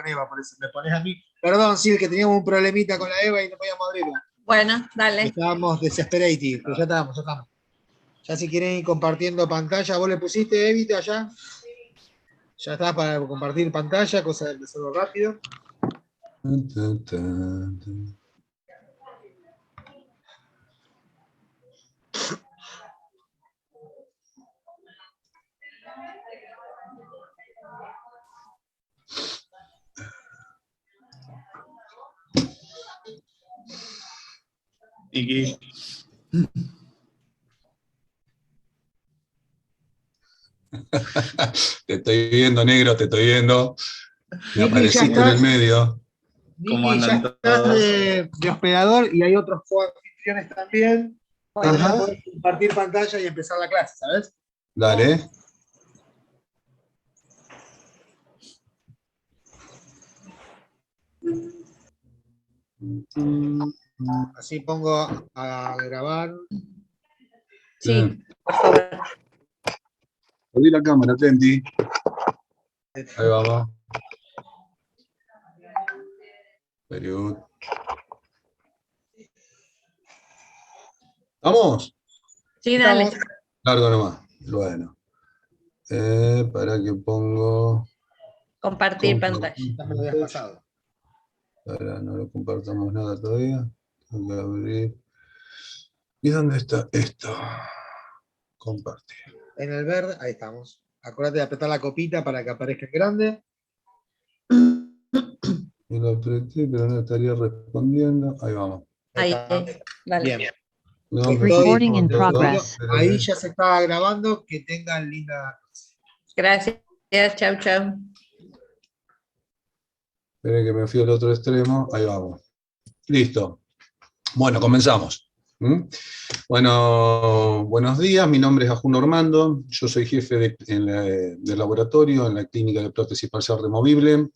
Eva, por eso me pones a mí. Perdón, sí, que teníamos un problemita con la Eva y no podíamos abrirla. Bueno, dale. Estábamos desesperated, pero ya estamos, ya estamos. Ya si quieren ir compartiendo pantalla, ¿vos le pusiste, Evita, ya? Ya está para compartir pantalla, cosa de hacerlo rápido. Iki. Te estoy viendo, negro, te estoy viendo. Me Niki, apareciste ya en el estás. medio. ¿Cómo Niki, ya andan estás todos? de hospedador y hay otros coanfitriones también. Bueno, ya Ajá. podés compartir pantalla y empezar la clase, ¿sabes? Dale. Así pongo a grabar. Sí, por favor. Abrí la cámara, Tenti. Ahí vamos. Very good. ¿Vamos? Sí, dale. Largo nomás. Bueno. Para que pongo... Compartir pantalla. Ya me lo habías pasado. Ahora no lo compartamos nada todavía. Tengo que abrir. ¿Y dónde está esto? Compartir. En el verde, ahí estamos. Acuérdate de apretar la copita para que aparezca en grande. Y lo apreté, pero no estaría respondiendo. Ahí vamos. Ahí, está. dale. Bien. No, Estoy Recording in desarrollando. progress. Ahí ya se está grabando. Que tengan linda. Gracias. Chau, chau. Esperen que me fui al otro extremo. Ahí vamos. Listo. Bueno, comenzamos. Bueno, buenos días. Mi nombre es Ajuno Armando. Yo soy jefe del laboratorio en la clínica de prótesis parcial removible,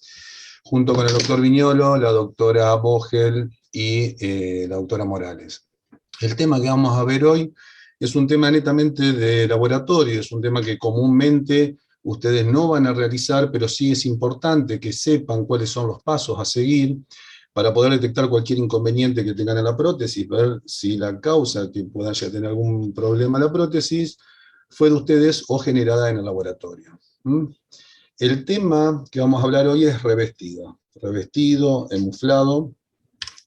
junto con el doctor Viñolo, la doctora Vogel y la doctora Morales. El tema que vamos a ver hoy es un tema netamente de laboratorio, es un tema que comúnmente ustedes no van a realizar, pero sí es importante que sepan cuáles son los pasos a seguir para poder detectar cualquier inconveniente que tengan en la prótesis, ver si la causa que pueda ya tener algún problema en la prótesis fue de ustedes o generada en el laboratorio. El tema que vamos a hablar hoy es revestido. Revestido, emuflado,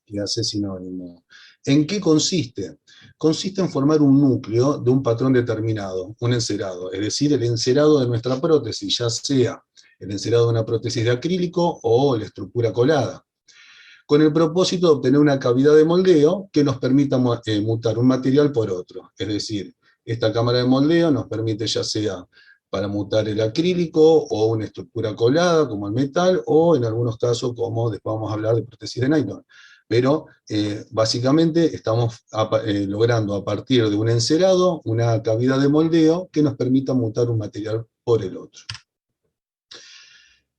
que hace sinónimo. ¿En qué consiste? Consiste en formar un núcleo de un patrón determinado, un encerado, es decir, el encerado de nuestra prótesis, ya sea el encerado de una prótesis de acrílico o la estructura colada, con el propósito de obtener una cavidad de moldeo que nos permita mutar un material por otro. Es decir, esta cámara de moldeo nos permite ya sea para mutar el acrílico o una estructura colada como el metal, o en algunos casos como después vamos a hablar de prótesis de nylon. Pero básicamente estamos logrando a partir de un encerado una cavidad de moldeo que nos permita mutar un material por el otro.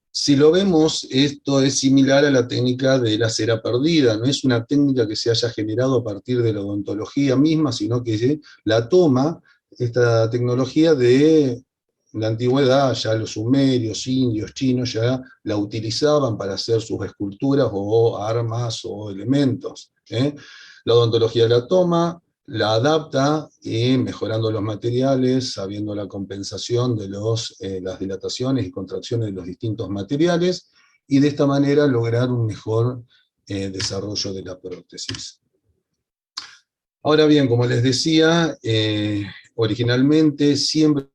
Si lo vemos, esto es similar a la técnica de la cera perdida, no es una técnica que se haya generado a partir de la odontología misma, sino que la toma, esta tecnología de la antigüedad, ya los sumerios, indios, chinos, ya la utilizaban para hacer sus esculturas o armas o elementos. La odontología la toma, la adapta y mejorando los materiales, sabiendo la compensación de las dilataciones y contracciones de los distintos materiales, y de esta manera lograr un mejor desarrollo de la prótesis. Ahora bien, como les decía, originalmente siempre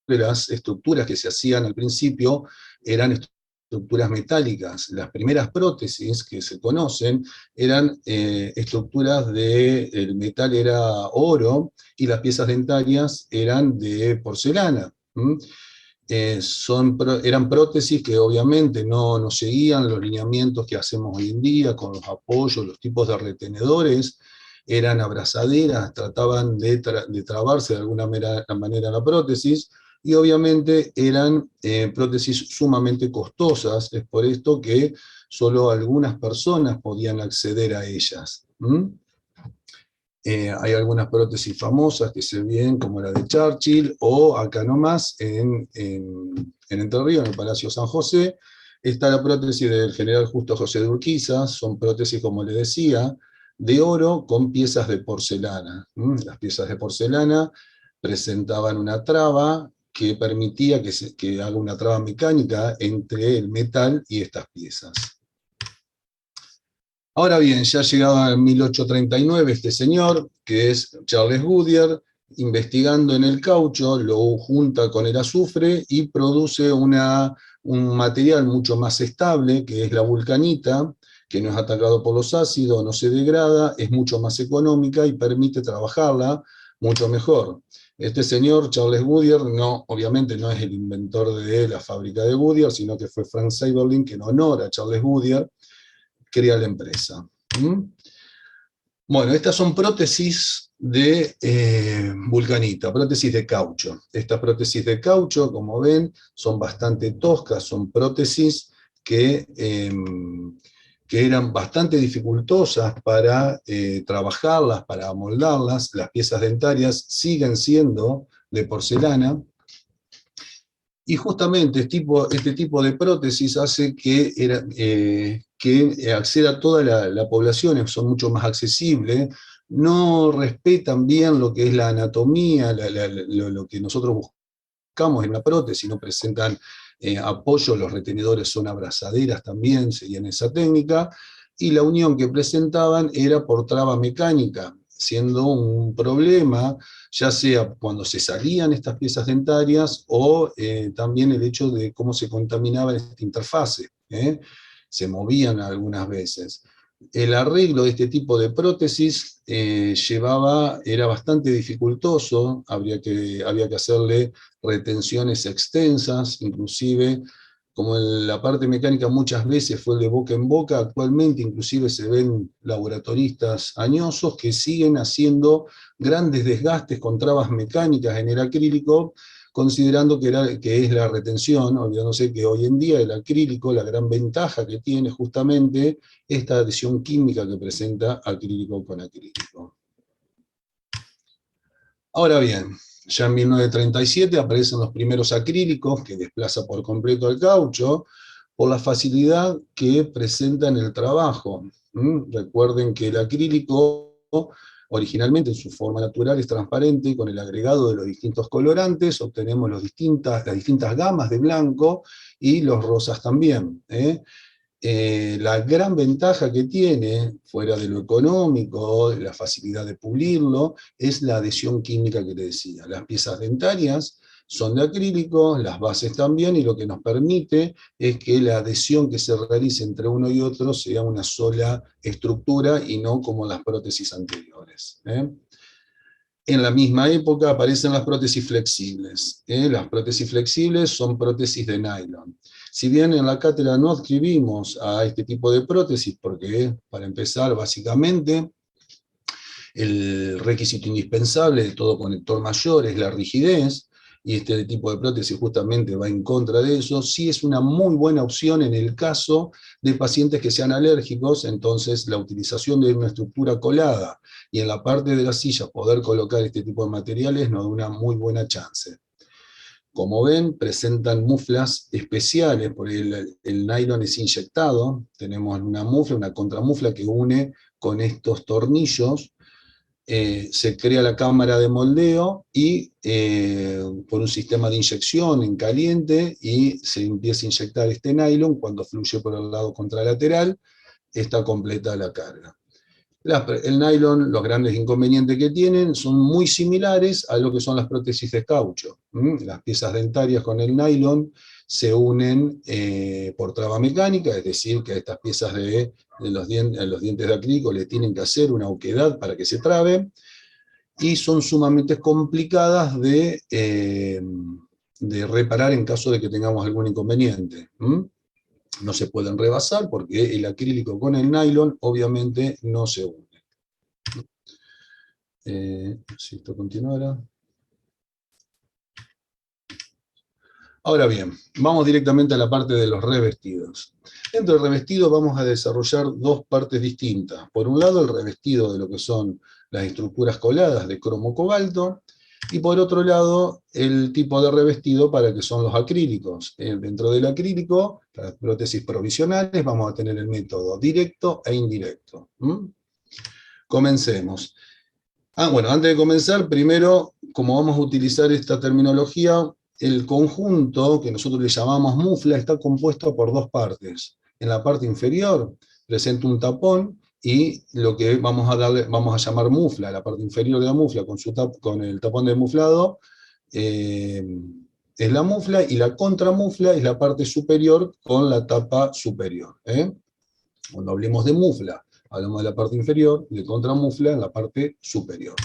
las estructuras que se hacían al principio eran estructuras metálicas. Las primeras prótesis que se conocen eran estructuras el metal era oro y las piezas dentarias eran de porcelana. Eran prótesis que obviamente no seguían los lineamientos que hacemos hoy en día con los apoyos, los tipos de retenedores, eran abrazaderas, trataban de trabarse de alguna manera la prótesis, y obviamente eran prótesis sumamente costosas, es por esto que solo algunas personas podían acceder a ellas. Hay algunas prótesis famosas que se ven, como la de Churchill, o acá nomás, en Entre Ríos, en el Palacio San José, Está la prótesis del general Justo José de Urquiza, son prótesis, como le decía, de oro con piezas de porcelana. Las piezas de porcelana presentaban una traba que permitía que haga una traba mecánica entre el metal y estas piezas. Ahora bien, ya ha llegado en 1839 este señor, que es Charles Goodyear, investigando en el caucho, lo junta con el azufre y produce un material mucho más estable, que es la vulcanita, que no es atacado por los ácidos, no se degrada, es mucho más económica y permite trabajarla mucho mejor. Este señor, Charles Goodyear, obviamente no es el inventor de la fábrica de Goodyear, sino que fue Frank Seiberling, que en honor a Charles Goodyear crea la empresa. Bueno, estas son prótesis de vulcanita, prótesis de caucho. Estas prótesis de caucho, como ven, son bastante toscas, son prótesis que eran bastante dificultosas para trabajarlas, para amoldarlas. Las piezas dentarias siguen siendo de porcelana. Y justamente este tipo de prótesis hace que acceda a toda la población, son mucho más accesibles, no respetan bien lo que es la anatomía, lo que nosotros buscamos en una prótesis, no presentan apoyo, los retenedores son abrazaderas también, seguían esa técnica, y la unión que presentaban era por traba mecánica, siendo un problema, ya sea cuando se salían estas piezas dentarias o también el hecho de cómo se contaminaba esta interfase. Se movían algunas veces. El arreglo de este tipo de prótesis era bastante dificultoso, había que hacerle retenciones extensas, inclusive como en la parte mecánica muchas veces fue el de boca en boca, actualmente inclusive se ven laboratoristas añosos que siguen haciendo grandes desgastes con trabas mecánicas en el acrílico, considerando que es la retención, olvidándose que hoy en día el acrílico, la gran ventaja que tiene justamente esta adhesión química que presenta acrílico con acrílico. Ahora bien, ya en 1937 aparecen los primeros acrílicos que desplaza por completo el caucho por la facilidad que presenta en el trabajo. Recuerden que el acrílico originalmente en su forma natural es transparente y con el agregado de los distintos colorantes obtenemos las distintas gamas de blanco y los rosas también. La gran ventaja que tiene, fuera de lo económico, de la facilidad de pulirlo, es la adhesión química que le decía. Las piezas dentarias son de acrílico, las bases también, y lo que nos permite es que la adhesión que se realice entre uno y otro sea una sola estructura y no como las prótesis anteriores. En la misma época aparecen las prótesis flexibles. Las prótesis flexibles son prótesis de nylon. Si bien en la cátedra no adscribimos a este tipo de prótesis, porque para empezar, básicamente, el requisito indispensable de todo conector mayor es la rigidez, y este tipo de prótesis justamente va en contra de eso, sí es una muy buena opción en el caso de pacientes que sean alérgicos, entonces la utilización de una estructura colada y en la parte de la silla poder colocar este tipo de materiales nos da una muy buena chance. Como ven, presentan muflas especiales, porque el nylon es inyectado, tenemos una mufla, una contramufla que une con estos tornillos, se crea la cámara de moldeo y por un sistema de inyección en caliente y se empieza a inyectar este nylon, cuando fluye por el lado contralateral, está completa la carga. El nylon, los grandes inconvenientes que tienen son muy similares a lo que son las prótesis de caucho. Las piezas dentarias con el nylon se unen por traba mecánica, es decir, que a estas piezas de los dientes de acrílico le tienen que hacer una oquedad para que se traben, y son sumamente complicadas de reparar en caso de que tengamos algún inconveniente. No se pueden rebasar porque el acrílico con el nylon obviamente no se une. Si esto continuara. Ahora bien, vamos directamente a la parte de los revestidos. Dentro del revestido vamos a desarrollar dos partes distintas. Por un lado, el revestido de lo que son las estructuras coladas de cromo cobalto, Y por otro lado, el tipo de revestido para que son los acrílicos. Dentro del acrílico, las prótesis provisionales, vamos a tener el método directo e indirecto. Comencemos. Bueno, antes de comenzar, primero, como vamos a utilizar esta terminología, el conjunto, que nosotros le llamamos mufla, está compuesto por dos partes. En la parte inferior presenta un tapón, y lo que vamos a llamar mufla, la parte inferior de la mufla, con el tapón de muflado, es la mufla, y la contramufla es la parte superior con la tapa superior. Cuando hablemos de mufla, hablamos de la parte inferior, y de contramufla en la parte superior.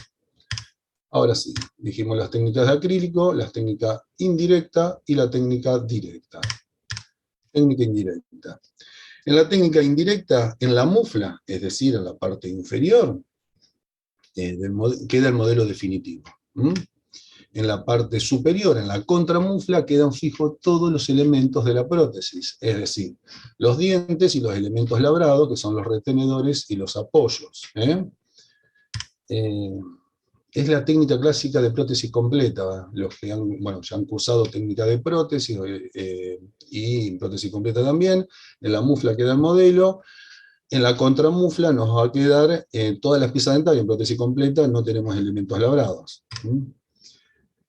Ahora sí, dijimos las técnicas de acrílico, la técnica indirecta y la técnica directa. Técnica indirecta. En la técnica indirecta, en la mufla, es decir, en la parte inferior, queda el modelo definitivo. En la parte superior, en la contramufla, quedan fijos todos los elementos de la prótesis, es decir, los dientes y los elementos labrados, que son los retenedores y los apoyos. Es la técnica clásica de prótesis completa. Los que ya han cursado técnica de prótesis y prótesis completa también. En la mufla queda el modelo. En la contramufla nos va a quedar todas las piezas dentarias. En prótesis completa no tenemos elementos labrados.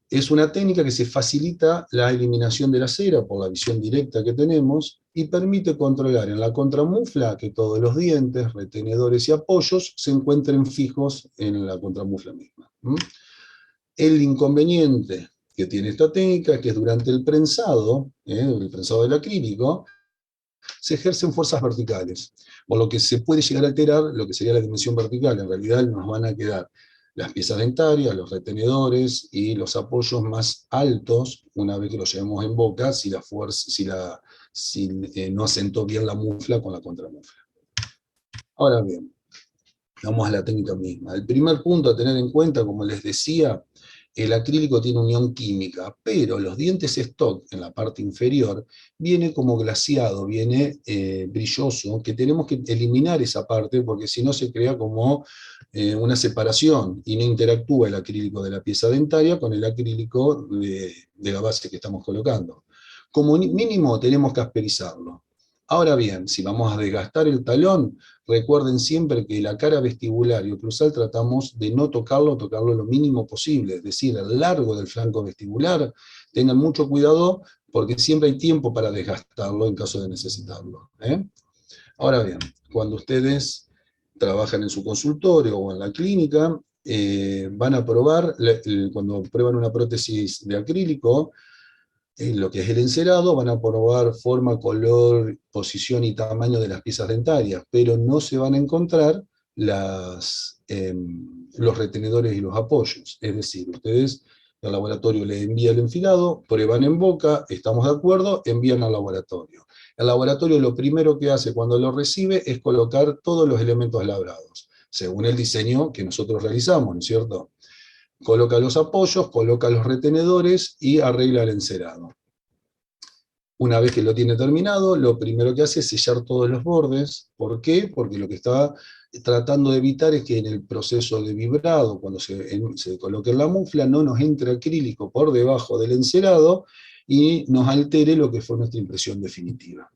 Es una técnica que se facilita la eliminación de la cera por la visión directa que tenemos, y permite controlar en la contramufla que todos los dientes, retenedores y apoyos se encuentren fijos en la contramufla misma. El inconveniente que tiene esta técnica es que durante el prensado del acrílico, se ejercen fuerzas verticales, por lo que se puede llegar a alterar lo que sería la dimensión vertical. En realidad nos van a quedar las piezas dentarias, los retenedores y los apoyos más altos una vez que los llevemos en boca, si no asentó bien la mufla con la contramufla. Ahora bien, vamos a la técnica misma. El primer punto a tener en cuenta, como les decía, el acrílico tiene unión química, pero los dientes stock en la parte inferior viene como glaseado, viene brilloso, que tenemos que eliminar esa parte porque si no se crea como una separación y no interactúa el acrílico de la pieza dentaria con el acrílico de la base que estamos colocando. Como mínimo tenemos que asperizarlo. Ahora bien, si vamos a desgastar el talón, recuerden siempre que la cara vestibular y oclusal tratamos de no tocarlo lo mínimo posible, es decir, el largo del flanco vestibular, tengan mucho cuidado porque siempre hay tiempo para desgastarlo en caso de necesitarlo. Ahora bien, cuando ustedes trabajan en su consultorio o en la clínica, van a probar, cuando prueban una prótesis de acrílico, en lo que es el encerado, van a probar forma, color, posición y tamaño de las piezas dentarias, pero no se van a encontrar los retenedores y los apoyos. Es decir, ustedes al laboratorio le envía el enfilado, prueban en boca, estamos de acuerdo, envían al laboratorio. El laboratorio lo primero que hace cuando lo recibe es colocar todos los elementos labrados, según el diseño que nosotros realizamos, ¿no es cierto? Coloca los apoyos, coloca los retenedores y arregla el encerado. Una vez que lo tiene terminado, lo primero que hace es sellar todos los bordes. ¿Por qué? Porque lo que está tratando de evitar es que en el proceso de vibrado, cuando se coloque en la mufla, no nos entre acrílico por debajo del encerado y nos altere lo que fue nuestra impresión definitiva.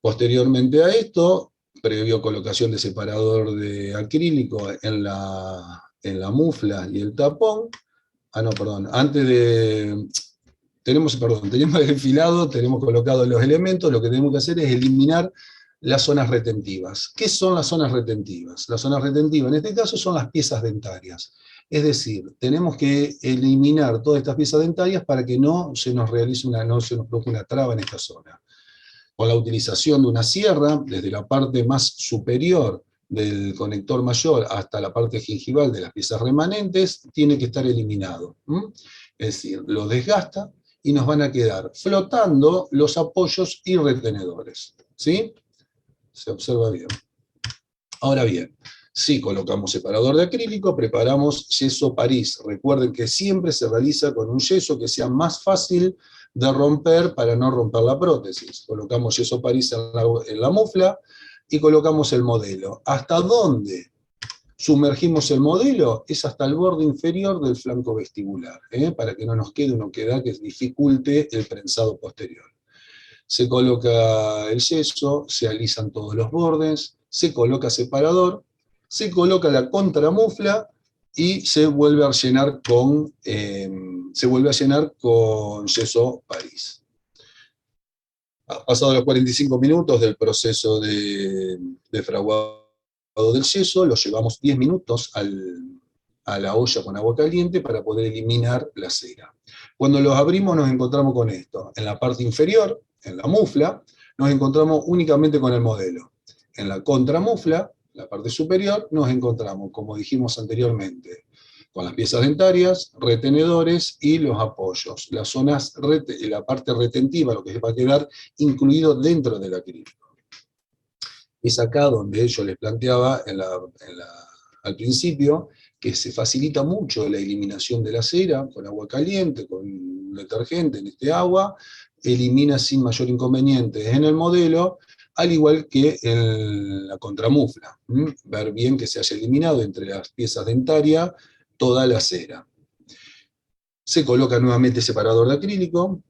Posteriormente a esto, previo colocación de separador de acrílico en la mufla y el tapón, tenemos el enfilado, tenemos colocados los elementos, lo que tenemos que hacer es eliminar las zonas retentivas. ¿Qué son las zonas retentivas? Las zonas retentivas en este caso son las piezas dentarias. Es decir, tenemos que eliminar todas estas piezas dentarias para que no se nos produzca una traba en esta zona. Con la utilización de una sierra, desde la parte más superior del conector mayor hasta la parte gingival de las piezas remanentes, tiene que estar eliminado. Es decir, lo desgasta y nos van a quedar flotando los apoyos y retenedores. ¿Sí? Se observa bien. Ahora bien, si colocamos separador de acrílico, preparamos yeso París. Recuerden que siempre se realiza con un yeso que sea más fácil de romper para no romper la prótesis. Colocamos yeso París en la mufla y colocamos el modelo. ¿Hasta dónde sumergimos el modelo, es hasta el borde inferior del flanco vestibular, para que no nos quede una oquedad que dificulte el prensado posterior. Se coloca el yeso, se alisan todos los bordes, se coloca separador, se coloca la contramufla y se vuelve a llenar con yeso París. Pasados los 45 minutos del proceso de fraguado del yeso, lo llevamos 10 minutos a la olla con agua caliente para poder eliminar la cera. Cuando los abrimos nos encontramos con esto. En la parte inferior, en la mufla, nos encontramos únicamente con el modelo. En la contramufla, la parte superior, nos encontramos, como dijimos anteriormente, con las piezas dentarias, retenedores y los apoyos. Las zonas, la parte retentiva, lo que va a quedar incluido dentro del acrílico. Es acá donde yo les planteaba al principio que se facilita mucho la eliminación de la cera con agua caliente, con detergente en este agua, elimina sin mayor inconveniente en el modelo, al igual que en la contramufla. Ver bien que se haya eliminado entre las piezas dentarias toda la cera. Se coloca nuevamente separador de acrílico,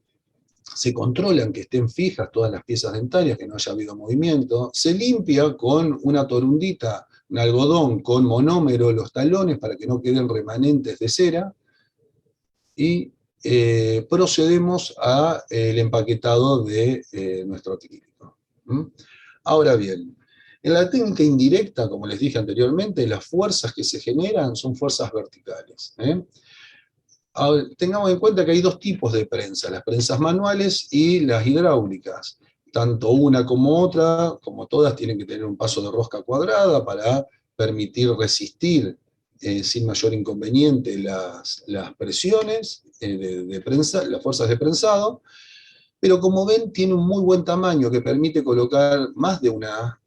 se controlan que estén fijas todas las piezas dentarias, que no haya habido movimiento, se limpia con una torundita, un algodón con monómero los talones para que no queden remanentes de cera, y procedemos al empaquetado de nuestro acrílico. Ahora bien, en la técnica indirecta, como les dije anteriormente, las fuerzas que se generan son fuerzas verticales. Tengamos en cuenta que hay dos tipos de prensa, las prensas manuales y las hidráulicas. Tanto una como otra, como todas, tienen que tener un paso de rosca cuadrada para permitir resistir sin mayor inconveniente las presiones de prensa, las fuerzas de prensado, pero como ven tiene un muy buen tamaño que permite colocar más de una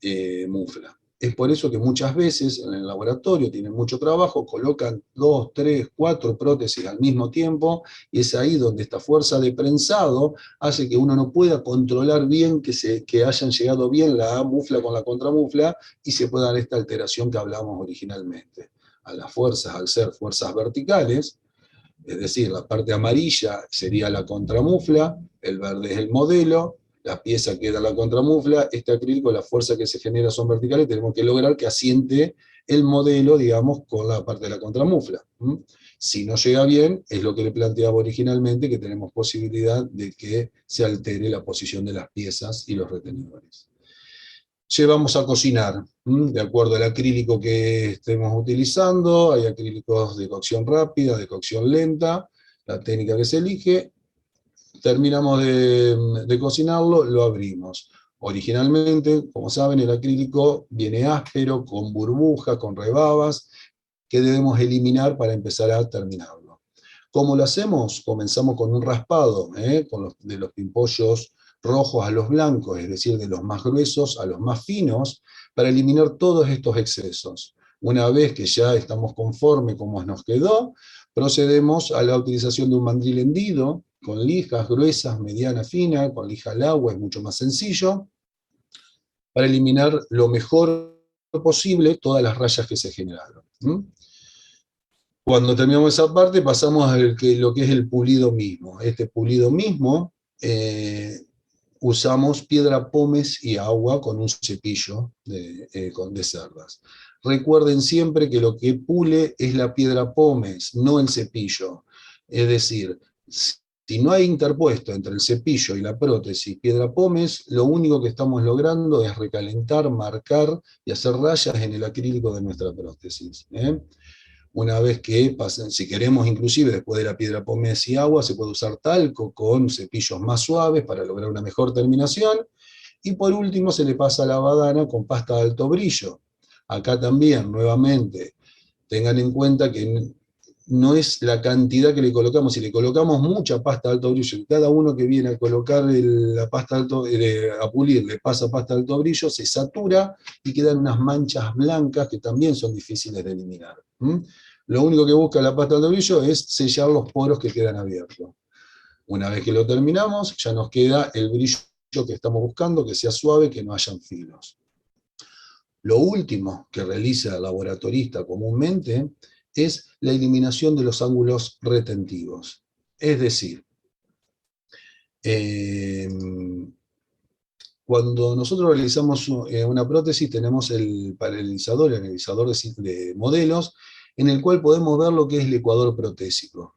mufla. Es por eso que muchas veces en el laboratorio tienen mucho trabajo, colocan 2, 3, 4 prótesis al mismo tiempo, y es ahí donde esta fuerza de prensado hace que uno no pueda controlar bien que hayan llegado bien la mufla con la contramufla, y se pueda dar esta alteración que hablamos originalmente. A las fuerzas, al ser fuerzas verticales, es decir, la parte amarilla sería la contramufla, el verde es el modelo, la pieza queda en la contramufla, este acrílico, la fuerza que se genera son verticales, tenemos que lograr que asiente el modelo, digamos, con la parte de la contramufla. Si no llega bien, es lo que le planteaba originalmente, que tenemos posibilidad de que se altere la posición de las piezas y los retenedores. Llevamos a cocinar, de acuerdo al acrílico que estemos utilizando. Hay acrílicos de cocción rápida, de cocción lenta, la técnica que se elige. Terminamos de cocinarlo, lo abrimos. Originalmente, como saben, el acrílico viene áspero, con burbujas, con rebabas, que debemos eliminar para empezar a terminarlo. ¿Cómo lo hacemos? Comenzamos con un raspado, de los pimpollos rojos a los blancos, es decir, de los más gruesos a los más finos, para eliminar todos estos excesos. Una vez que ya estamos conformes como nos quedó, procedemos a la utilización de un mandril hendido, con lijas gruesas, mediana, fina, con lija al agua, es mucho más sencillo, para eliminar lo mejor posible todas las rayas que se generaron. Cuando terminamos esa parte, pasamos a lo que es el pulido mismo. Este pulido mismo, usamos piedra pómez y agua con un cepillo de cerdas. Recuerden siempre que lo que pule es la piedra pómez, no el cepillo. Es decir, si no hay interpuesto entre el cepillo y la prótesis piedra pómez, lo único que estamos logrando es recalentar, marcar y hacer rayas en el acrílico de nuestra prótesis. Una vez que pasen, si queremos inclusive después de la piedra pómez y agua, se puede usar talco con cepillos más suaves para lograr una mejor terminación. Y por último se le pasa la badana con pasta de alto brillo. Acá también, nuevamente, tengan en cuenta que no es la cantidad que le colocamos. Si le colocamos mucha pasta de alto brillo, y cada uno que viene a colocar la pasta a pulir, le pasa pasta de alto brillo, se satura y quedan unas manchas blancas que también son difíciles de eliminar. Lo único que busca la pasta de alto brillo es sellar los poros que quedan abiertos. Una vez que lo terminamos, ya nos queda el brillo que estamos buscando, que sea suave, que no hayan filos. Lo último que realiza el laboratorista comúnmente es la eliminación de los ángulos retentivos. Es decir, cuando nosotros realizamos una prótesis, tenemos el paralelizador, el analizador de modelos, en el cual podemos ver lo que es el ecuador protésico.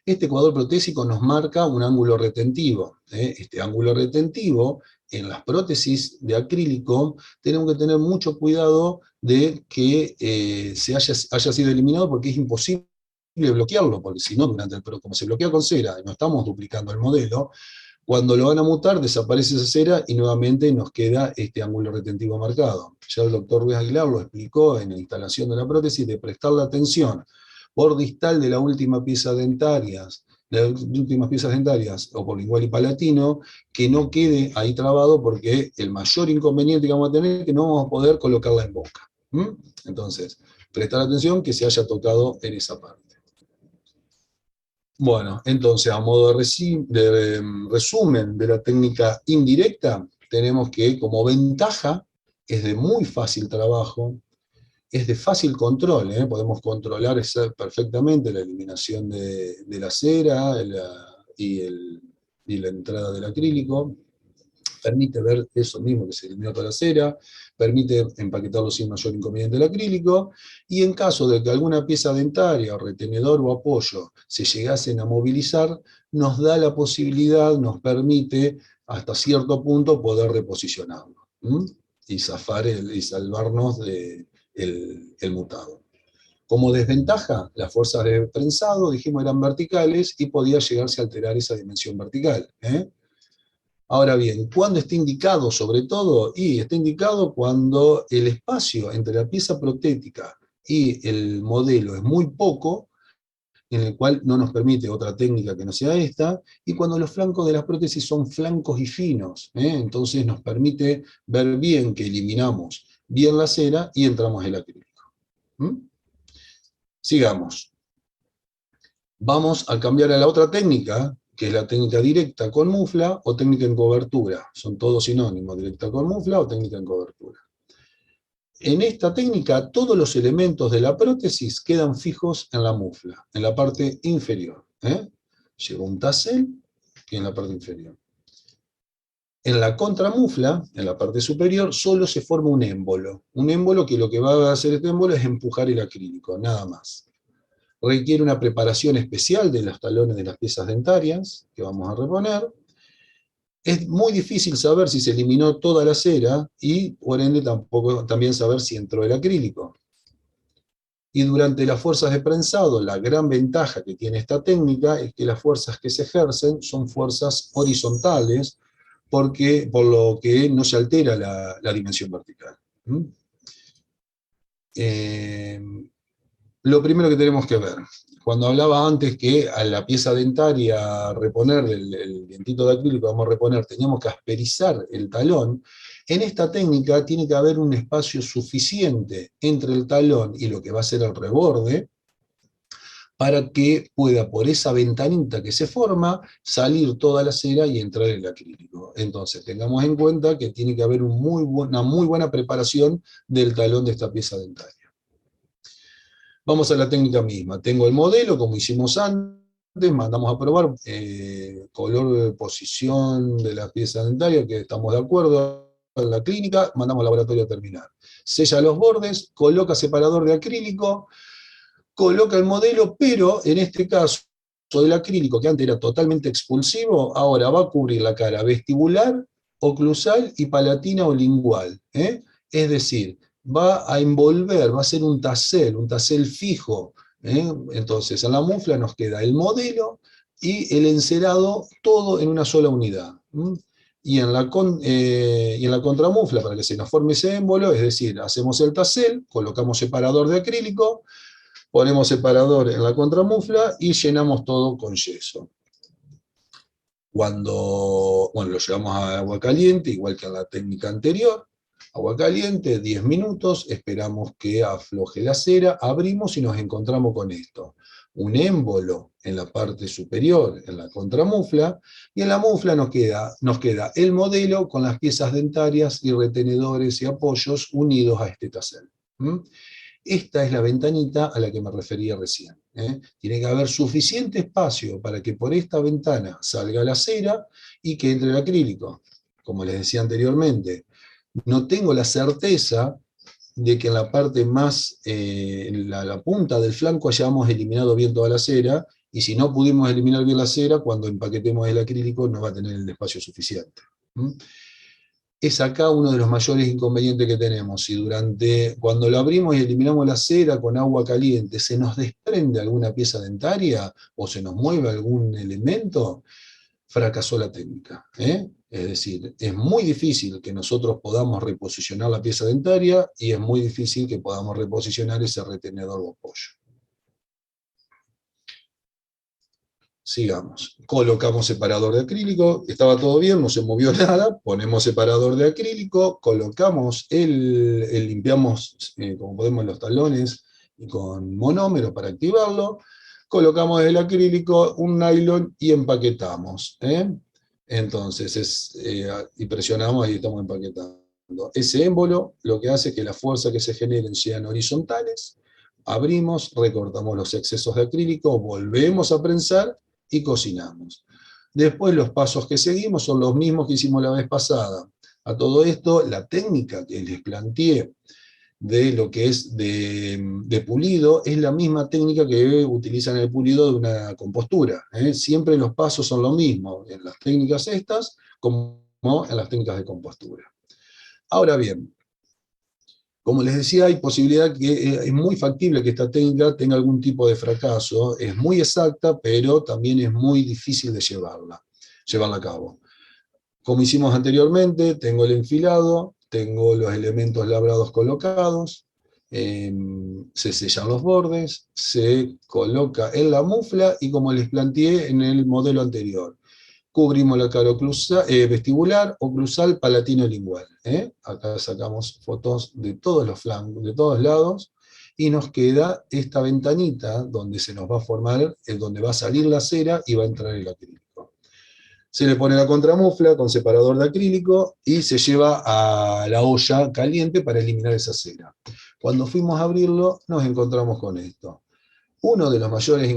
Este ecuador protésico nos marca un ángulo retentivo. Este ángulo retentivo, en las prótesis de acrílico, tenemos que tener mucho cuidado de que haya sido eliminado, porque es imposible bloquearlo, porque si no, como se bloquea con cera, y no estamos duplicando el modelo, cuando lo van a mutar, desaparece esa cera y nuevamente nos queda este ángulo retentivo marcado. Ya el doctor Ruiz Aguilar lo explicó en la instalación de la prótesis, de prestarle atención por distal de la última pieza dentaria, o por lingual y palatino, que no quede ahí trabado, porque el mayor inconveniente que vamos a tener es que no vamos a poder colocarla en boca. Entonces, prestar atención que se haya tocado en esa parte. Bueno, entonces, a modo de resumen de la técnica indirecta, tenemos que, como ventaja, es de muy fácil trabajo, es de fácil control, podemos controlar perfectamente la eliminación de la cera y la entrada del acrílico, permite ver eso mismo que se eliminó toda la cera, permite empaquetarlo sin mayor inconveniente el acrílico, y en caso de que alguna pieza dentaria, o retenedor o apoyo se llegasen a movilizar, nos da la posibilidad, nos permite hasta cierto punto poder reposicionarlo, y salvarnos del mutado. Como desventaja, las fuerzas de prensado, dijimos, eran verticales y podía llegarse a alterar esa dimensión vertical. Ahora bien, ¿cuándo está indicado sobre todo? Y está indicado cuando el espacio entre la pieza protética y el modelo es muy poco, en el cual no nos permite otra técnica que no sea esta, y cuando los flancos de las prótesis son flancos y finos, entonces nos permite ver bien que eliminamos bien la cera y entramos el acrílico. Sigamos. Vamos a cambiar a la otra técnica, que es la técnica directa con mufla o técnica en cobertura. Son todos sinónimos, directa con mufla o técnica en cobertura. En esta técnica, todos los elementos de la prótesis quedan fijos en la mufla, en la parte inferior. Lleva un tassel, que en la parte inferior. En la contramufla, en la parte superior, solo se forma un émbolo. Un émbolo que lo que va a hacer este émbolo es empujar el acrílico, nada más. Requiere una preparación especial de los talones de las piezas dentarias, que vamos a reponer. Es muy difícil saber si se eliminó toda la cera, y por ende también saber si entró el acrílico. Y durante las fuerzas de prensado, la gran ventaja que tiene esta técnica es que las fuerzas que se ejercen son fuerzas horizontales, por lo que no se altera la dimensión vertical. Lo primero que tenemos que ver, cuando hablaba antes que a la pieza dentaria reponer, el dientito de acrílico vamos a reponer, teníamos que asperizar el talón, en esta técnica tiene que haber un espacio suficiente entre el talón y lo que va a ser el reborde, para que pueda, por esa ventanita que se forma, salir toda la cera y entrar el acrílico. Entonces, tengamos en cuenta que tiene que haber una muy buena preparación del talón de esta pieza dentaria. Vamos a la técnica misma. Tengo el modelo, como hicimos antes, mandamos a probar color, posición de la pieza dentaria, que estamos de acuerdo en la clínica, mandamos al laboratorio a terminar. Sella los bordes, coloca separador de acrílico, coloca el modelo, pero en este caso el acrílico, que antes era totalmente expulsivo, ahora va a cubrir la cara vestibular, oclusal y palatina o lingual. Es decir, va a envolver, va a ser un tassel fijo. Entonces, en la mufla nos queda el modelo y el encerado, todo en una sola unidad. Y en la contramufla, para que se nos forme ese émbolo, es decir, hacemos el tassel, colocamos separador de acrílico, ponemos separador en la contramufla y llenamos todo con yeso. Lo llevamos a agua caliente, igual que en la técnica anterior. Agua caliente, 10 minutos, esperamos que afloje la cera, abrimos y nos encontramos con esto. un émbolo en la parte superior, en la contramufla, y en la mufla nos queda el modelo con las piezas dentarias y retenedores y apoyos unidos a este tassel. Esta es la ventanita a la que me refería recién. Tiene que haber suficiente espacio para que por esta ventana salga la cera y que entre el acrílico. Como les decía anteriormente, no tengo la certeza de que en la parte más, en la punta del flanco hayamos eliminado bien toda la cera, y si no pudimos eliminar bien la cera, cuando empaquetemos el acrílico no va a tener el espacio suficiente. Es acá uno de los mayores inconvenientes que tenemos. Si cuando lo abrimos y eliminamos la cera con agua caliente, se nos desprende alguna pieza dentaria o se nos mueve algún elemento, fracasó la técnica. Es decir, es muy difícil que nosotros podamos reposicionar la pieza dentaria y es muy difícil que podamos reposicionar ese retenedor o apoyo. Sigamos. Colocamos separador de acrílico, estaba todo bien, no se movió nada, ponemos separador de acrílico, colocamos limpiamos, como podemos, los talones con monómero para activarlo, colocamos el acrílico, un nylon y empaquetamos. Entonces, y presionamos y estamos empaquetando. Ese émbolo lo que hace es que las fuerzas que se generen sean horizontales, abrimos, recortamos los excesos de acrílico, volvemos a prensar y cocinamos. Después los pasos que seguimos son los mismos que hicimos la vez pasada. A todo esto, la técnica que les planteé de lo que es de pulido es la misma técnica que utilizan en el pulido de una compostura. Siempre los pasos son los mismos en las técnicas estas como en las técnicas de compostura. Ahora bien, como les decía, hay posibilidad que es muy factible que esta técnica tenga algún tipo de fracaso. Es muy exacta, pero también es muy difícil de llevarla a cabo. Como hicimos anteriormente, tengo el enfilado, tengo los elementos labrados colocados, se sellan los bordes, se coloca en la mufla y como les planteé en el modelo anterior, cubrimos la cara vestibular, oclusal, palatino lingual. Acá sacamos fotos de todos los flancos, de todos lados, y nos queda esta ventanita donde se nos va a formar, donde va a salir la cera y va a entrar el acrílico. Se le pone la contramufla con separador de acrílico y se lleva a la olla caliente para eliminar esa cera. Cuando fuimos a abrirlo, nos encontramos con esto. Uno de los mayores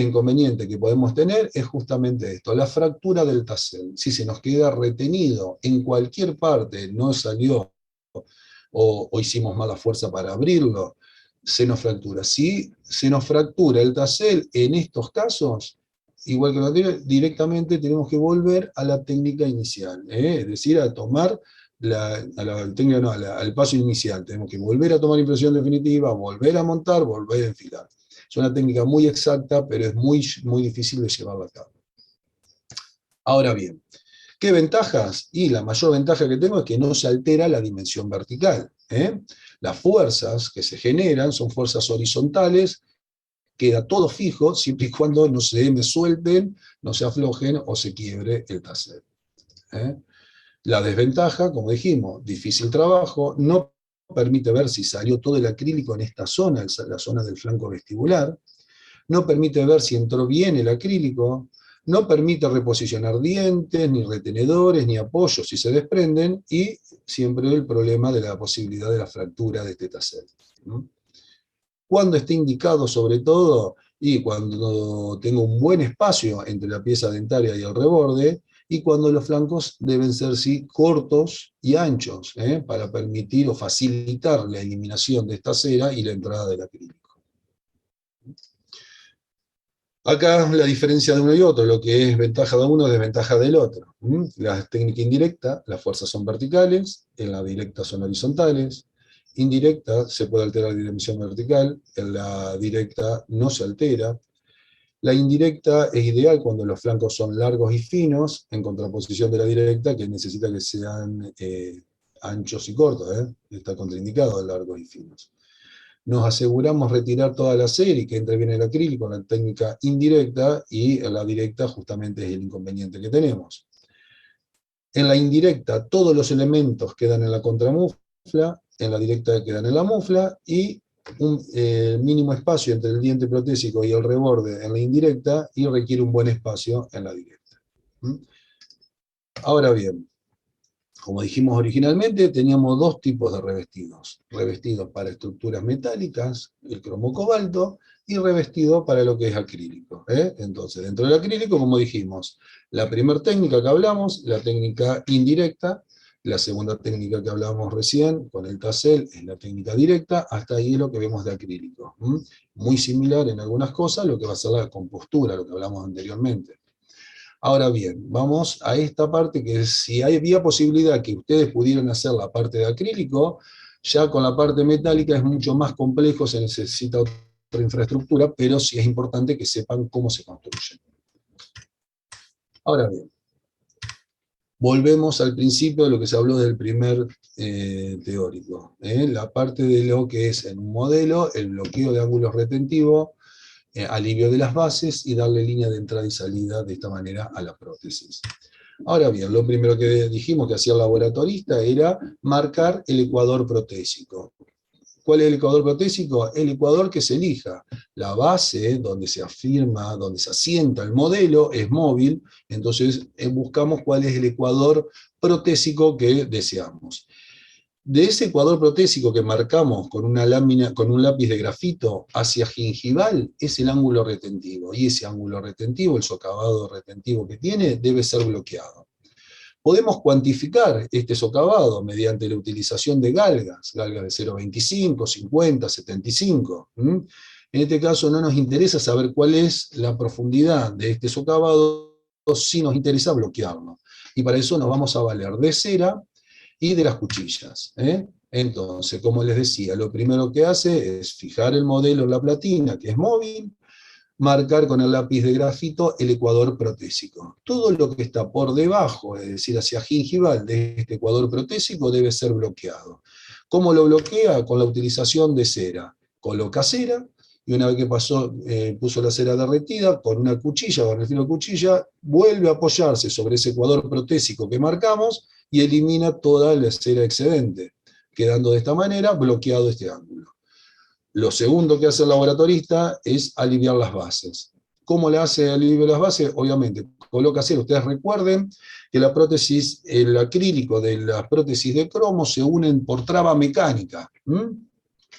inconvenientes que podemos tener es justamente esto, la fractura del tassel. Si se nos queda retenido en cualquier parte, no salió o hicimos mala fuerza para abrirlo, se nos fractura. Si se nos fractura el tassel en estos casos, igual que lo anterior, directamente tenemos que volver a la técnica inicial, es decir, a tomar al paso inicial. Tenemos que volver a tomar impresión definitiva, volver a montar, volver a enfilar. Es una técnica muy exacta, pero es muy, muy difícil de llevarla a cabo. Ahora bien, ¿qué ventajas? Y la mayor ventaja que tengo es que no se altera la dimensión vertical. Las fuerzas que se generan son fuerzas horizontales, queda todo fijo, siempre y cuando no se me suelten, no se aflojen o se quiebre el tassel. La desventaja, como dijimos, difícil trabajo, no permite ver si salió todo el acrílico en esta zona, la zona del flanco vestibular, no permite ver si entró bien el acrílico, no permite reposicionar dientes, ni retenedores, ni apoyos si se desprenden, y siempre el problema de la posibilidad de la fractura de este tassel. ¿Cuándo está indicado sobre todo? Y cuando tengo un buen espacio entre la pieza dentaria y el reborde, y cuando los flancos deben ser cortos y anchos, para permitir o facilitar la eliminación de esta cera y la entrada del acrílico. Acá la diferencia de uno y otro, lo que es ventaja de uno es desventaja del otro. La técnica indirecta, las fuerzas son verticales, en la directa son horizontales. Indirecta se puede alterar la dimensión vertical, en la directa no se altera. La indirecta es ideal cuando los flancos son largos y finos, en contraposición de la directa, que necesita que sean anchos y cortos. Está contraindicado largos y finos. Nos aseguramos retirar toda la cera y que entre bien el acrílico con la técnica indirecta, y en la directa justamente es el inconveniente que tenemos. En la indirecta todos los elementos quedan en la contramufla, en la directa quedan en la mufla, y mínimo espacio entre el diente protésico y el reborde en la indirecta y requiere un buen espacio en la directa. Ahora bien, como dijimos originalmente, teníamos dos tipos de revestidos. Revestidos para estructuras metálicas, el cromo cobalto, y revestido para lo que es acrílico. Entonces, dentro del acrílico, como dijimos, la primera técnica que hablamos, la técnica indirecta, la segunda técnica que hablábamos recién, con el tassel, es la técnica directa, hasta ahí es lo que vemos de acrílico. Muy similar en algunas cosas a lo que va a ser la compostura, lo que hablamos anteriormente. Ahora bien, vamos a esta parte que si había posibilidad que ustedes pudieran hacer la parte de acrílico, ya con la parte metálica es mucho más complejo, se necesita otra infraestructura, pero sí es importante que sepan cómo se construye. Ahora bien, volvemos al principio de lo que se habló del primer teórico, la parte de lo que es en un modelo, el bloqueo de ángulos retentivos, alivio de las bases y darle línea de entrada y salida de esta manera a la prótesis. Ahora bien, lo primero que dijimos que hacía el laboratorista era marcar el ecuador protésico. ¿Cuál es el ecuador protésico? El ecuador que se elija. La base donde se afirma, donde se asienta el modelo es móvil, entonces buscamos cuál es el ecuador protésico que deseamos. De ese ecuador protésico que marcamos con una lámina, con un lápiz de grafito hacia gingival, es el ángulo retentivo. Y ese ángulo retentivo, el socavado retentivo que tiene, debe ser bloqueado. Podemos cuantificar este socavado mediante la utilización de galgas de 0,25, 50, 75. En este caso no nos interesa saber cuál es la profundidad de este socavado, sí nos interesa bloquearlo. Y para eso nos vamos a valer de cera y de las cuchillas. Entonces, como les decía, lo primero que hace es fijar el modelo en la platina, que es móvil, marcar con el lápiz de grafito el ecuador protésico. Todo lo que está por debajo, es decir, hacia gingival de este ecuador protésico, debe ser bloqueado. ¿Cómo lo bloquea? Con la utilización de cera. Coloca cera, y una vez que puso la cera derretida, con una cuchilla, con el filo de cuchilla, vuelve a apoyarse sobre ese ecuador protésico que marcamos, y elimina toda la cera excedente, quedando de esta manera bloqueado este ángulo. Lo segundo que hace el laboratorista es aliviar las bases. ¿Cómo le hace alivio las bases? Obviamente, coloca cera. Ustedes recuerden que la prótesis, el acrílico de las prótesis de cromo se unen por traba mecánica.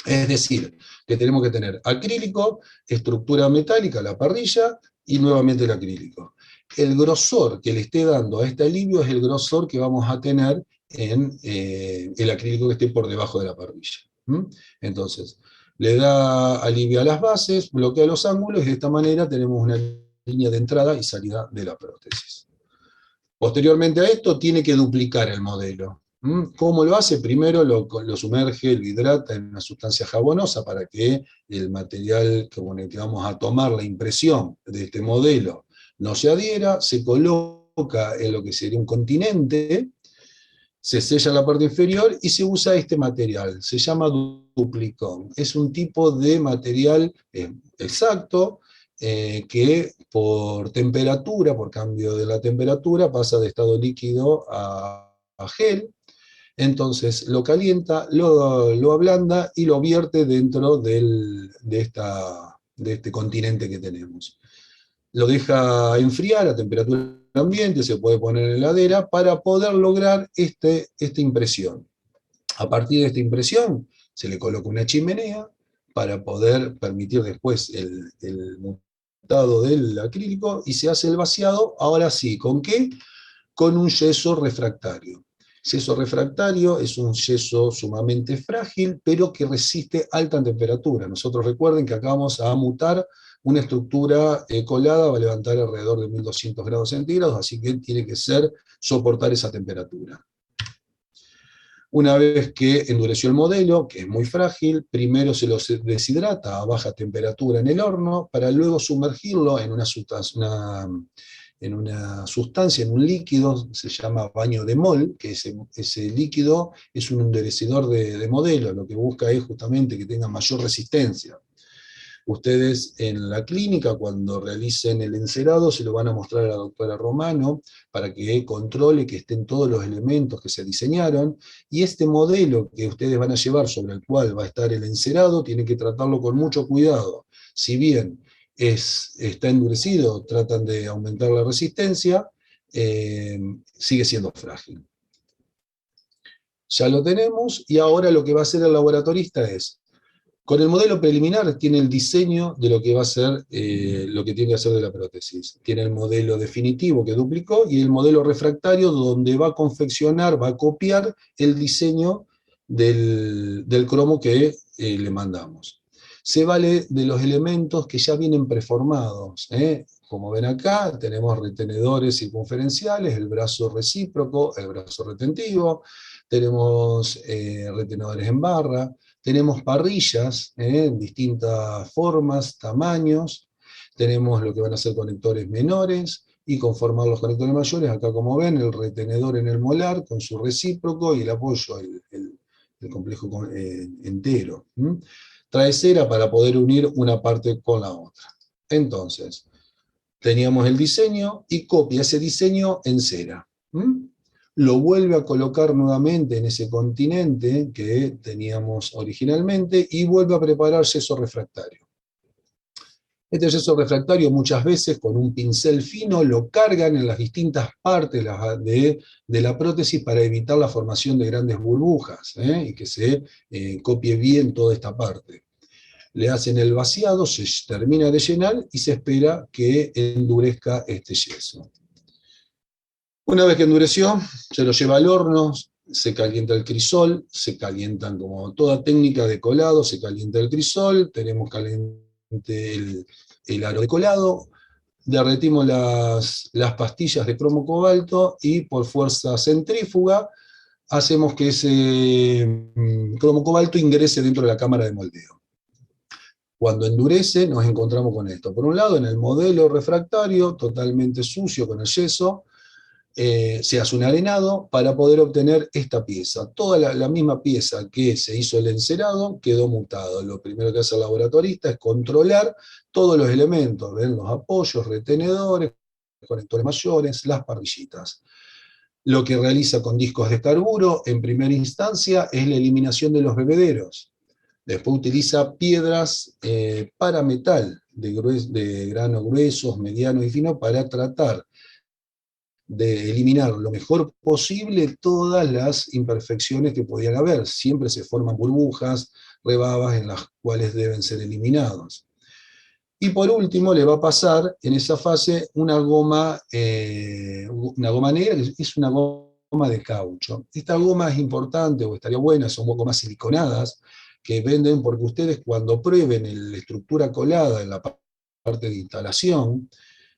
Es decir, que tenemos que tener acrílico, estructura metálica, la parrilla, y nuevamente el acrílico. El grosor que le esté dando a este alivio es el grosor que vamos a tener en el acrílico que esté por debajo de la parrilla. Entonces, le da alivio a las bases, bloquea los ángulos, y de esta manera tenemos una línea de entrada y salida de la prótesis. Posteriormente a esto, tiene que duplicar el modelo. ¿Cómo lo hace? Primero lo sumerge, lo hidrata en una sustancia jabonosa para que el material con el que vamos a tomar la impresión de este modelo no se adhiera, se coloca en lo que sería un continente, se sella la parte inferior y se usa este material, se llama duplicón. Es un tipo de material exacto que por temperatura, por cambio de la temperatura, pasa de estado líquido a gel. Entonces lo calienta, lo ablanda y lo vierte dentro de este continente que tenemos. Lo deja enfriar a temperatura ambiente, se puede poner en heladera para poder lograr esta impresión. A partir de esta impresión se le coloca una chimenea para poder permitir después el mutado del acrílico y se hace el vaciado, ahora sí, ¿con qué? Con un yeso refractario. Yeso refractario es un yeso sumamente frágil, pero que resiste alta temperatura. Nosotros recuerden que acá vamos a mutar una estructura colada, va a levantar alrededor de 1200 grados centígrados, así que tiene que soportar esa temperatura. Una vez que endureció el modelo, que es muy frágil, primero se lo deshidrata a baja temperatura en el horno, para luego sumergirlo en una sustancia, en un líquido, se llama baño de mol, que ese líquido es un endurecedor de modelo, lo que busca es justamente que tenga mayor resistencia. Ustedes en la clínica, cuando realicen el encerado, se lo van a mostrar a la doctora Romano para que controle que estén todos los elementos que se diseñaron, y este modelo que ustedes van a llevar sobre el cual va a estar el encerado, tienen que tratarlo con mucho cuidado. Si bien está endurecido, tratan de aumentar la resistencia, sigue siendo frágil. Ya lo tenemos, y ahora lo que va a hacer el laboratorista es, con el modelo preliminar tiene el diseño de lo que va a ser, lo que tiene que hacer de la prótesis. Tiene el modelo definitivo que duplicó, y el modelo refractario donde va a confeccionar, va a copiar el diseño del cromo que le mandamos. Se vale de los elementos que ya vienen preformados, ¿eh? Como ven acá, tenemos retenedores circunferenciales, el brazo recíproco, el brazo retentivo, tenemos retenedores en barra, tenemos parrillas en distintas formas, tamaños, tenemos lo que van a ser conectores menores, y conformar los conectores mayores, acá como ven, el retenedor en el molar con su recíproco y el apoyo, el complejo entero. Trae cera para poder unir una parte con la otra. Entonces, teníamos el diseño y copia ese diseño en cera. Lo vuelve a colocar nuevamente en ese continente que teníamos originalmente y vuelve a preparar yeso refractario. Este yeso refractario muchas veces con un pincel fino lo cargan en las distintas partes de la prótesis para evitar la formación de grandes burbujas, y que se copie bien toda esta parte. Le hacen el vaciado, se termina de llenar y se espera que endurezca este yeso. Una vez que endureció, se lo lleva al horno, se calienta el crisol, se calientan como toda técnica de colado, se calienta el crisol, tenemos caliente el aro de colado, derretimos las pastillas de cromo cobalto y por fuerza centrífuga hacemos que ese cromo cobalto ingrese dentro de la cámara de moldeo. Cuando endurece nos encontramos con esto. Por un lado, en el modelo refractario, totalmente sucio con el yeso, se hace un arenado para poder obtener esta pieza. Toda la misma pieza que se hizo el encerado quedó mutado. Lo primero que hace el laboratorista es controlar todos los elementos, ¿ven? Los apoyos, retenedores, conectores mayores, las parrillitas. Lo que realiza con discos de carburo, en primera instancia, es la eliminación de los bebederos. Después utiliza piedras para metal, de grano gruesos, medianos y finos, para tratar de eliminar lo mejor posible todas las imperfecciones que podían haber. Siempre se forman burbujas, rebabas en las cuales deben ser eliminados. Y por último le va a pasar en esa fase una goma negra, que es una goma de caucho. Esta goma es importante, o estaría buena, son gomas siliconadas, que venden porque ustedes cuando prueben la estructura colada en la parte de instalación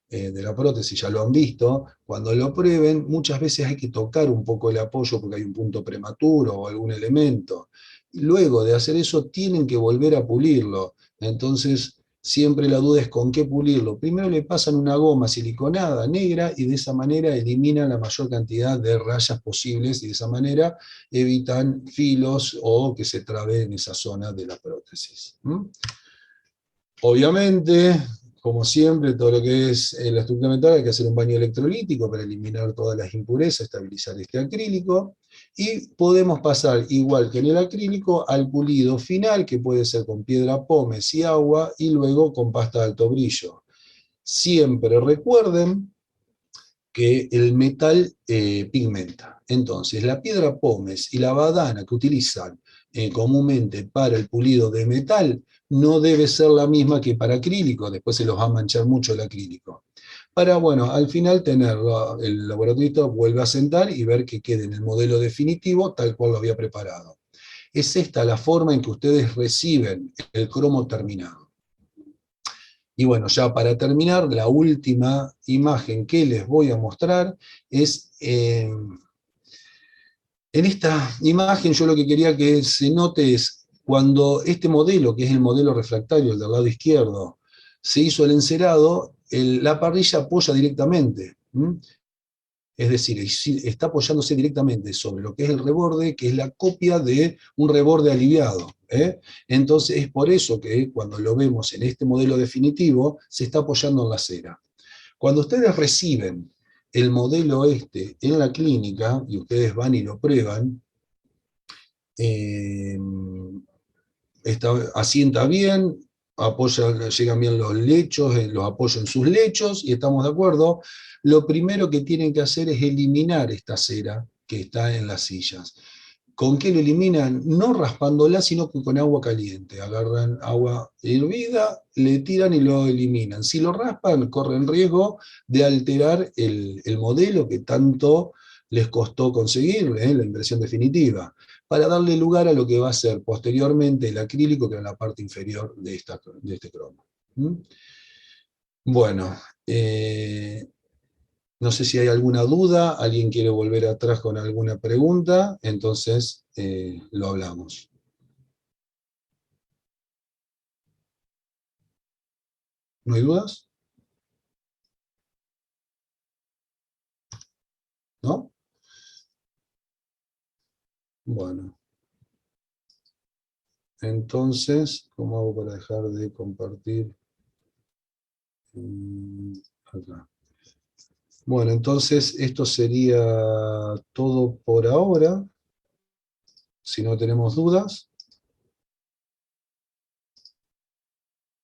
de la prótesis, ya lo han visto, cuando lo prueben muchas veces hay que tocar un poco el apoyo porque hay un punto prematuro o algún elemento. Luego de hacer eso tienen que volver a pulirlo, entonces siempre la duda es con qué pulirlo. Primero le pasan una goma siliconada negra y de esa manera eliminan la mayor cantidad de rayas posibles y de esa manera evitan filos o que se trabe en esa zona de la prótesis. Obviamente, como siempre, todo lo que es la estructura metal hay que hacer un baño electrolítico para eliminar todas las impurezas, estabilizar este acrílico, y podemos pasar, igual que en el acrílico, al pulido final, que puede ser con piedra pómez y agua, y luego con pasta de alto brillo. Siempre recuerden que el metal pigmenta. Entonces, la piedra pómez y la badana que utilizan comúnmente para el pulido de metal no debe ser la misma que para acrílico, después se los va a manchar mucho el acrílico. Para, bueno, al final tenerlo, el laboratorista vuelve a sentar y ver que quede en el modelo definitivo tal cual lo había preparado. Es esta la forma en que ustedes reciben el cromo terminado. Y bueno, ya para terminar, la última imagen que les voy a mostrar es, en esta imagen yo lo que quería que se note es, cuando este modelo, que es el modelo refractario, el del lado izquierdo, se hizo el encerado, la parrilla apoya directamente. Es decir, está apoyándose directamente sobre lo que es el reborde, que es la copia de un reborde aliviado. Entonces es por eso que cuando lo vemos en este modelo definitivo, se está apoyando en la cera. Cuando ustedes reciben el modelo este en la clínica, y ustedes van y lo prueban, asienta bien, llegan bien los lechos, los apoyo en sus lechos, y estamos de acuerdo. Lo primero que tienen que hacer es eliminar esta cera que está en las sillas. ¿Con qué lo eliminan? No raspándola, sino con agua caliente. Agarran agua hervida, le tiran y lo eliminan. Si lo raspan, corren riesgo de alterar el modelo que tanto les costó conseguir, la impresión definitiva, para darle lugar a lo que va a ser posteriormente el acrílico, que es la parte inferior de este cromo. Bueno, no sé si hay alguna duda, alguien quiere volver atrás con alguna pregunta, entonces lo hablamos. ¿No hay dudas? ¿No? Bueno. Entonces, ¿cómo hago para dejar de compartir? Acá. Bueno, entonces esto sería todo por ahora. Si no tenemos dudas.